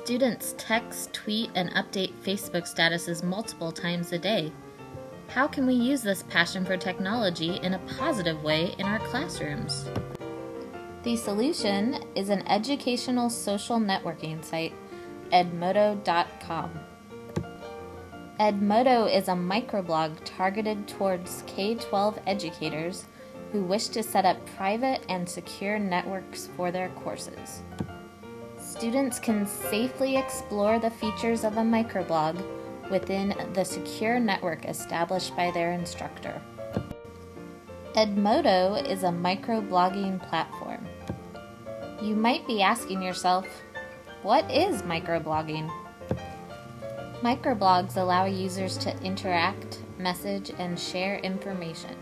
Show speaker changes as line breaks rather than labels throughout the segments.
Students text, tweet, and update Facebook statuses multiple times a day. How can we use this passion for technology in a positive way in our classrooms? The solution is an educational social networking site, Edmodo.com. Edmodo is a microblog targeted towards K-12 educators who wish to set up private and secure networks for their courses. Students can safely explore the features of a microblog within the secure network established by their instructor. Edmodo is a microblogging platform. You might be asking yourself, what is microblogging? Microblogs allow users to interact, message, and share information.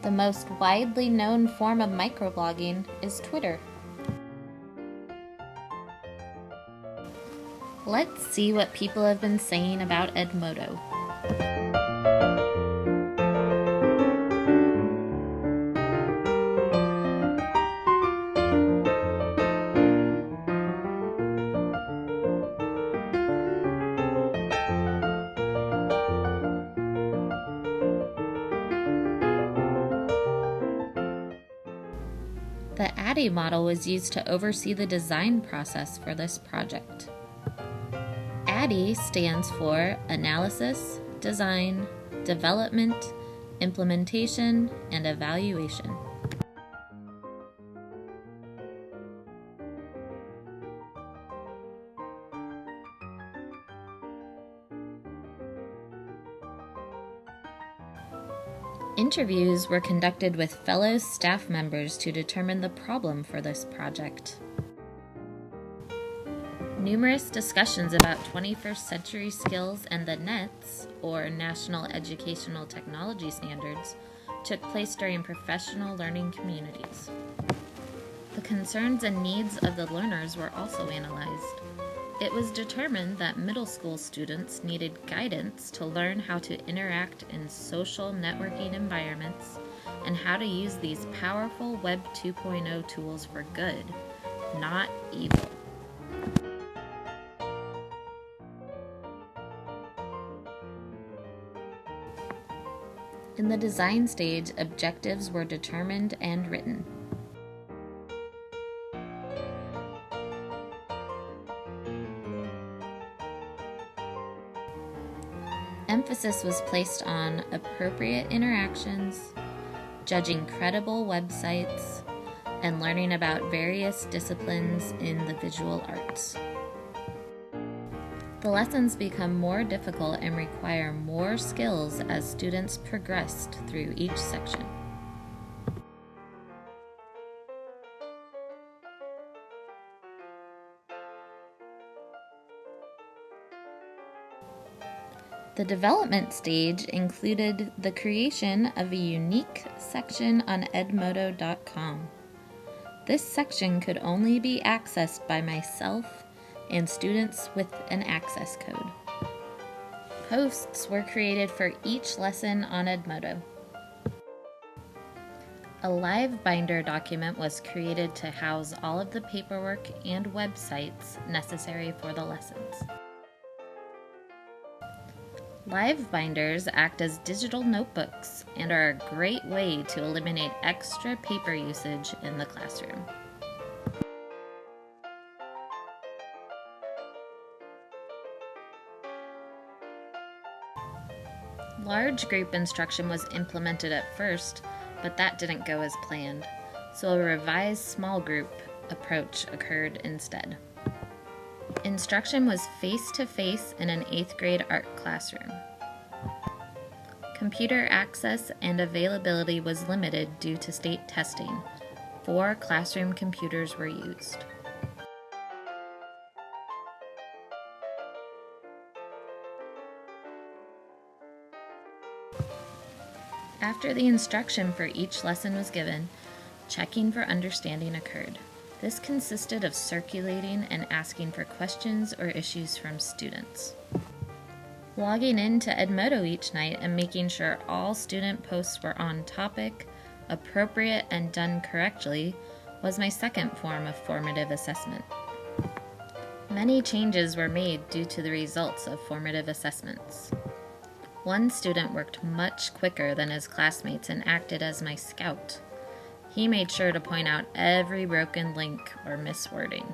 The most widely known form of microblogging is Twitter. Let's see what people have been saying about Edmodo. The ADDIE model was used to oversee the design process for this project. ADDIE stands for Analysis, Design, Development, Implementation, and Evaluation. Interviews were conducted with fellow staff members to determine the problem for this project. Numerous discussions about 21st century skills and the NETs, or National Educational Technology Standards, took place during professional learning communities. The concerns and needs of the learners were also analyzed. It was determined that middle school students needed guidance to learn how to interact in social networking environments and how to use these powerful Web 2.0 tools for good, not evil. In the design stage, objectives were determined and written. Emphasis was placed on appropriate interactions, judging credible websites, and learning about various disciplines in the visual arts. The lessons become more difficult and require more skills as students progressed through each section. The development stage included the creation of a unique section on Edmodo.com. This section could only be accessed by myself and students with an access code. Posts were created for each lesson on Edmodo. A live binder document was created to house all of the paperwork and websites necessary for the lessons. Live binders act as digital notebooks and are a great way to eliminate extra paper usage in the classroom. Large group instruction was implemented at first, but that didn't go as planned, so a revised small group approach occurred instead. Instruction was face-to-face in an 8th grade art classroom. Computer access and availability was limited due to state testing. 4 classroom computers were used. After the instruction for each lesson was given, checking for understanding occurred. This consisted of circulating and asking for questions or issues from students. Logging into Edmodo each night and making sure all student posts were on topic, appropriate, and done correctly was my second form of formative assessment. Many changes were made due to the results of formative assessments. One student worked much quicker than his classmates and acted as my scout. He made sure to point out every broken link or miswording.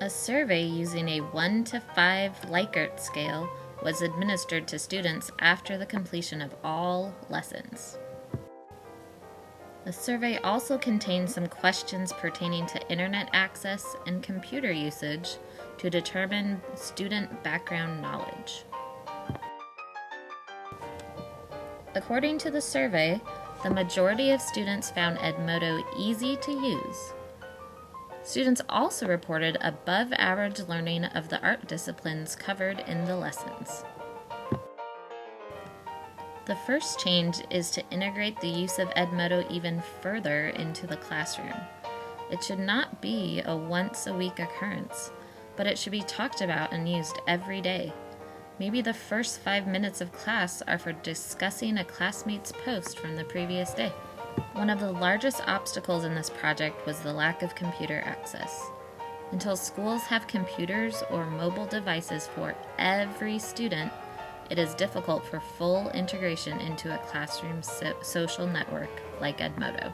A survey using a 1 to 5 Likert scale was administered to students after the completion of all lessons. The survey also contained some questions pertaining to internet access and computer usage to determine student background knowledge. According to the survey, the majority of students found Edmodo easy to use. Students also reported above average learning of the art disciplines covered in the lessons. The first change is to integrate the use of Edmodo even further into the classroom. It should not be a once-a-week occurrence, but it should be talked about and used every day. Maybe the first 5 minutes of class are for discussing a classmate's post from the previous day. One of the largest obstacles in this project was the lack of computer access. Until schools have computers or mobile devices for every student, it is difficult for full integration into a classroom social network like Edmodo.